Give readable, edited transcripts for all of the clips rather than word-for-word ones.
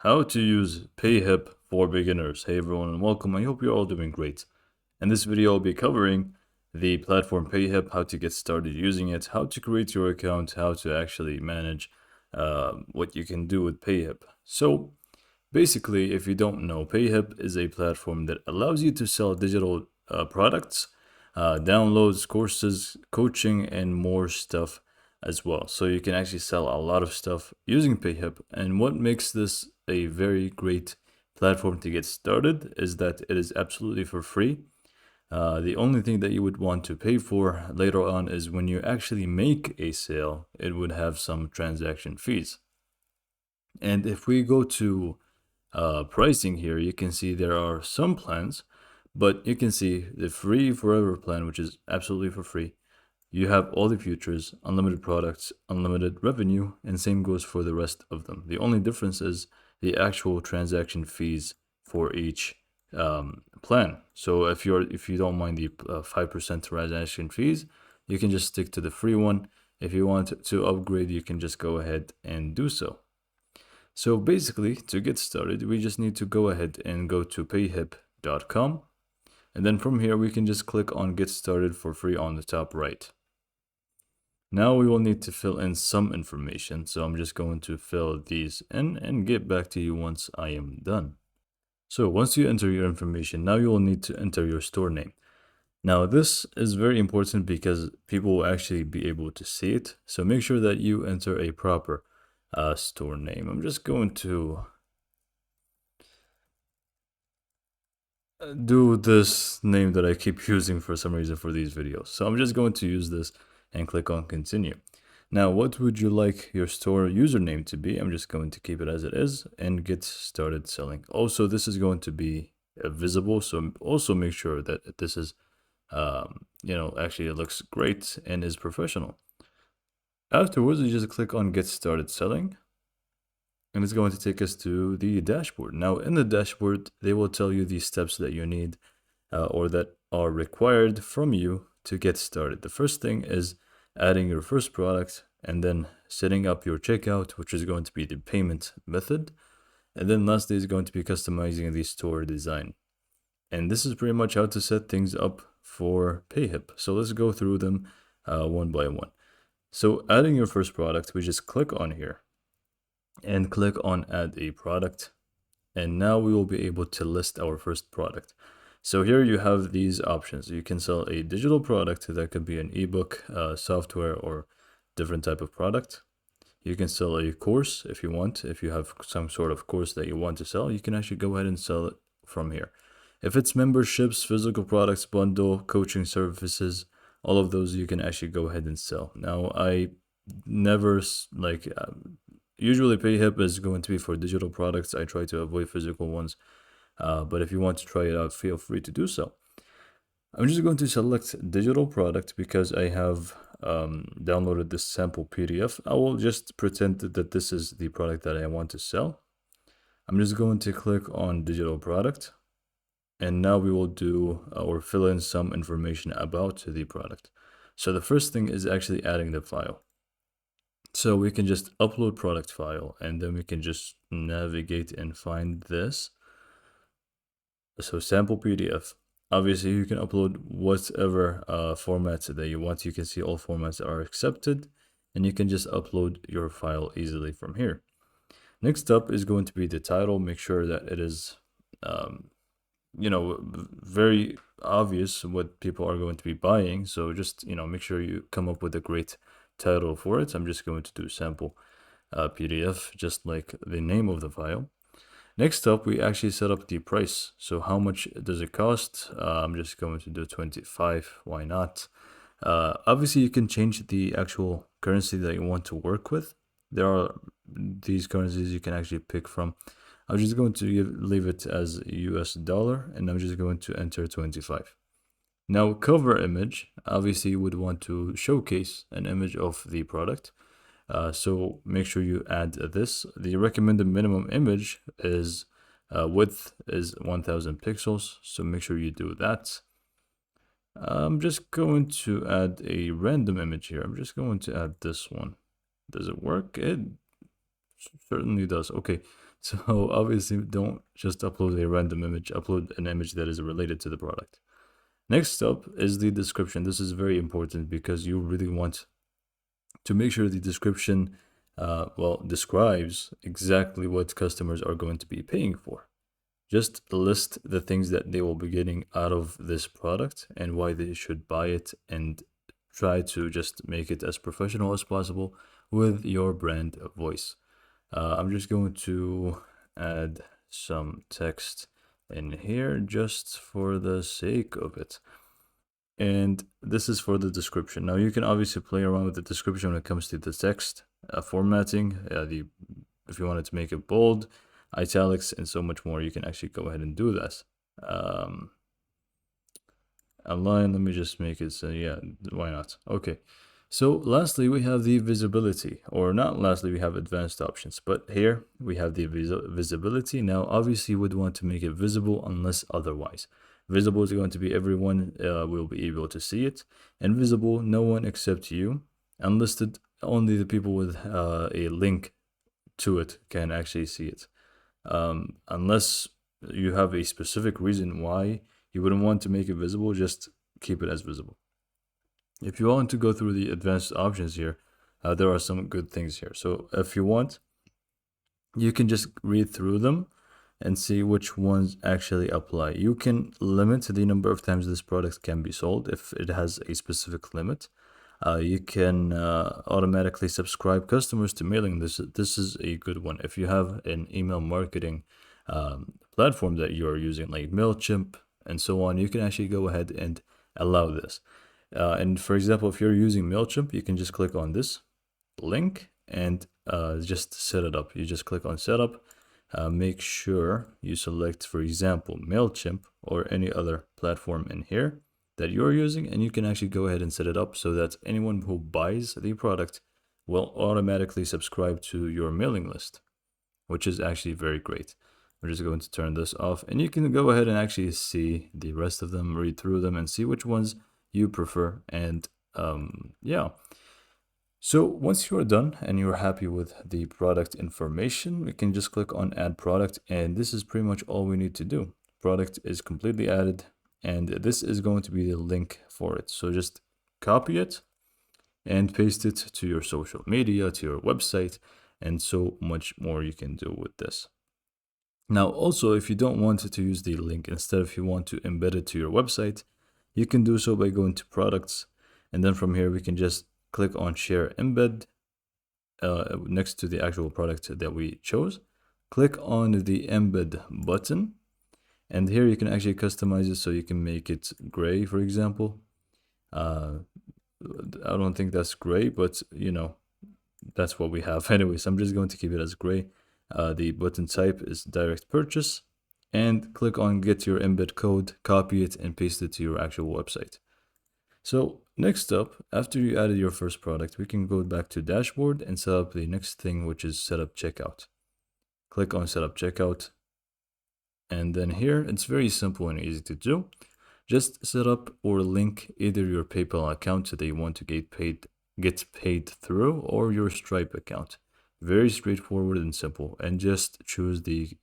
How to use Payhip for beginners. Hey everyone and welcome. I hope you're all doing great. In this video, I'll be covering the platform Payhip, how to get started using it, how to create your account, how to actually manage what you can do with Payhip. So basically, if you don't know, Payhip is a platform that allows you to sell digital products, downloads, courses, coaching, and more stuff as well. So you can actually sell a lot of stuff using Payhip. And what makes this a very great platform to get started is that it is absolutely for free. The only thing that you would want to pay for later on is when you actually make a sale, it would have some transaction fees. And if we go to pricing here, you can see there are some plans, but you can see the free forever plan, which is absolutely for free. You have all the features, unlimited products, unlimited revenue, and same goes for the rest of them. The only difference is the actual transaction fees for each plan. So if you don't mind the 5% transaction fees, you can just stick to the free one. If you want to upgrade, you can just go ahead and do so. So basically, to get started, we just need to go ahead and go to payhip.com. And then from here, we can just click on Get Started for free on the top right. Now we will need to fill in some information. So I'm just going to fill these in and get back to you once I am done. So once you enter your information, now you will need to enter your store name. Now this is very important because people will actually be able to see it. So make sure that you enter a proper store name. I'm just going to do this name that I keep using for some reason for these videos. So I'm just going to use this and click on continue. Now, what would you like your store username to be? I'm just going to keep it as it is and get started selling. Also, this is going to be visible. So also make sure that this is, actually it looks great and is professional. Afterwards, you just click on get started selling. And it's going to take us to the dashboard. Now, in the dashboard, they will tell you the steps that you need or that are required from you to get started. The first thing is adding your first product and then setting up your checkout, which is going to be the payment method. And then lastly is going to be customizing the store design. And this is pretty much how to set things up for Payhip. So let's go through them one by one. So adding your first product, we just click on here and click on add a product. And now we will be able to list our first product. So here you have these options. You can sell a digital product that could be an ebook, software, or different type of product. You can sell a course if you want. If you have some sort of course that you want to sell, you can actually go ahead and sell it from here. If it's memberships, physical products, bundle, coaching services, all of those you can actually go ahead and sell. Now, I never usually Payhip is going to be for digital products. I try to avoid physical ones. But if you want to try it out, feel free to do so. I'm just going to select digital product because I have downloaded this sample PDF. I will just pretend that this is the product that I want to sell. I'm just going to click on digital product. And now we will do or fill in some information about the product. So the first thing is actually adding the file. So we can just upload product file and then we can just navigate and find this. So sample PDF. Obviously, you can upload whatever format that you want. You can see all formats are accepted, and you can just upload your file easily from here. Next up is going to be the title. Make sure that it is, very obvious what people are going to be buying. So just, make sure you come up with a great title for it. I'm just going to do sample PDF, just like the name of the file. Next up, we actually set up the price. So how much does it cost? I'm just going to do 25. Why not? Obviously, you can change the actual currency that you want to work with. There are these currencies you can actually pick from. I'm just going to leave it as US dollar, and I'm just going to enter 25. Now, cover image, obviously you would want to showcase an image of the product. So make sure you add this. The recommended minimum image is width is 1000 pixels. So make sure you do that. I'm just going to add a random image here. I'm just going to add this one. Does it work? It certainly does. Okay, so obviously don't just upload a random image, upload an image that is related to the product. Next up is the description. This is very important because you really want to make sure the description describes exactly what customers are going to be paying for. Just list the things that they will be getting out of this product and why they should buy it, and try to just make it as professional as possible with your brand voice. I'm just going to add some text in here just for the sake of it. And this is for the description. Now you can obviously play around with the description when it comes to the text formatting. If you wanted to make it bold, italics, and so much more, you can actually go ahead and do this. Align, let me just make it so, yeah, why not? Okay. So lastly, we have the visibility, or not lastly, we have advanced options, but here we have the visibility. Now, obviously you would want to make it visible unless otherwise. Visible is going to be everyone will be able to see it. Invisible, no one except you. Unlisted, only the people with a link to it can actually see it. Unless you have a specific reason why you wouldn't want to make it visible, just keep it as visible. If you want to go through the advanced options here, there are some good things here. So if you want, you can just read through them and see which ones actually apply. You can limit the number of times this product can be sold if it has a specific limit. You can automatically subscribe customers to mailing. This is a good one. If you have an email marketing platform that you are using, like MailChimp and so on, you can actually go ahead and allow this. And for example, if you're using MailChimp, you can just click on this link and just set it up. You just click on setup. Make sure you select, for example, MailChimp or any other platform in here that you're using, and you can actually go ahead and set it up so that anyone who buys the product will automatically subscribe to your mailing list, which is actually very great. We're just going to turn this off, and you can go ahead and actually see the rest of them, read through them, and see which ones you prefer. And yeah. So once you're done and you're happy with the product information, we can just click on add product, and this is pretty much all we need to do. Product is completely added, and this is going to be the link for it. So just copy it and paste it to your social media, to your website, and so much more you can do with this. Now, also, if you don't want to use the link, instead, if you want to embed it to your website, you can do so by going to products, and then from here we can just click on share embed next to the actual product that we chose. Click on the embed button, and here you can actually customize it, so you can make it gray, for example. I don't think that's gray, but you know, that's what we have. Anyways, I'm just going to keep it as gray. The button type is direct purchase, and click on get your embed code, copy it, and paste it to your actual website. So next up, after you added your first product, we can go back to dashboard and set up the next thing, which is set up checkout. Click on set up checkout. And then here, it's very simple and easy to do. Just set up or link either your PayPal account that you want to get paid through, or your Stripe account. Very straightforward and simple. And just choose the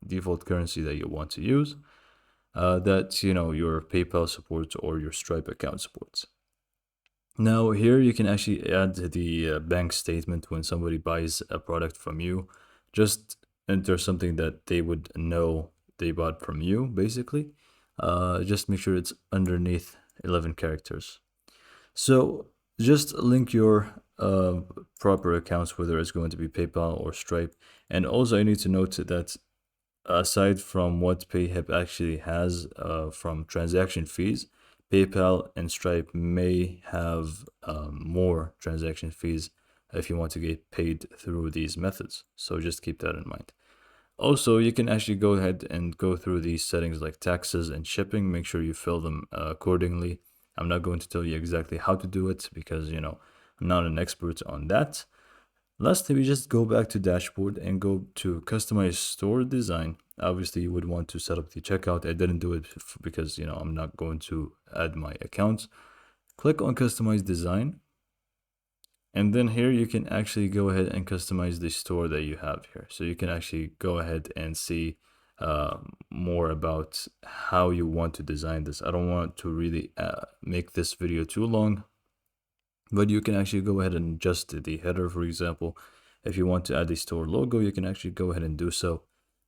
default currency that you want to use, that your PayPal supports or your Stripe account supports. Now here you can actually add the bank statement when somebody buys a product from you. Just enter something that they would know they bought from you, basically. Just make sure it's underneath 11 characters. So just link your proper accounts, whether it's going to be PayPal or Stripe. And also I need to note that aside from what Payhip actually has from transaction fees, PayPal and Stripe may have more transaction fees if you want to get paid through these methods. So just keep that in mind. Also, you can actually go ahead and go through these settings like taxes and shipping. Make sure you fill them accordingly. I'm not going to tell you exactly how to do it because, I'm not an expert on that. Lastly, we just go back to dashboard and go to customize store design. Obviously, you would want to set up the checkout. I didn't do it because, I'm not going to add my accounts. Click on customize design. And then here you can actually go ahead and customize the store that you have here. So you can actually go ahead and see more about how you want to design this. I don't want to really make this video too long, but you can actually go ahead and adjust the header, for example. If you want to add a store logo, you can actually go ahead and do so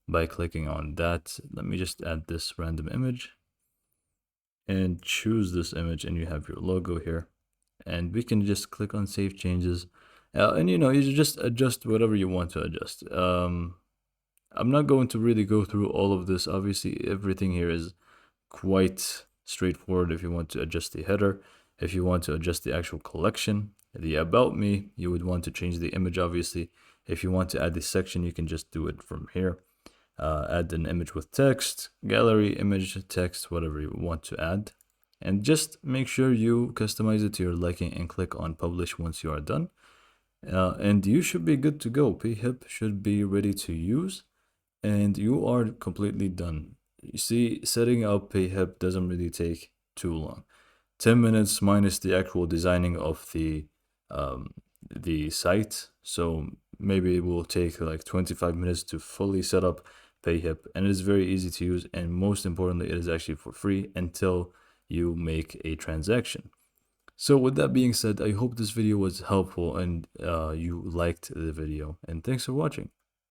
by clicking on that. Let me just add this random image and choose this image, and you have your logo here. And we can just click on save changes, and you just adjust whatever you want to adjust. I'm not going to really go through all of this. Obviously everything here is quite straightforward. If you want to adjust the header, if you want to adjust the actual collection, the about me, you would want to change the image. Obviously, if you want to add the section, you can just do it from here. Add an image with text, gallery, image, text, whatever you want to add. And just make sure you customize it to your liking and click on publish once you are done. And you should be good to go. Payhip should be ready to use, and you are completely done. You see, setting up Payhip doesn't really take too long. 10 minutes minus the actual designing of the site. So maybe it will take like 25 minutes to fully set up Payhip, and it is very easy to use, and most importantly, it is actually for free until you make a transaction. So with that being said, I hope this video was helpful and you liked the video, and thanks for watching.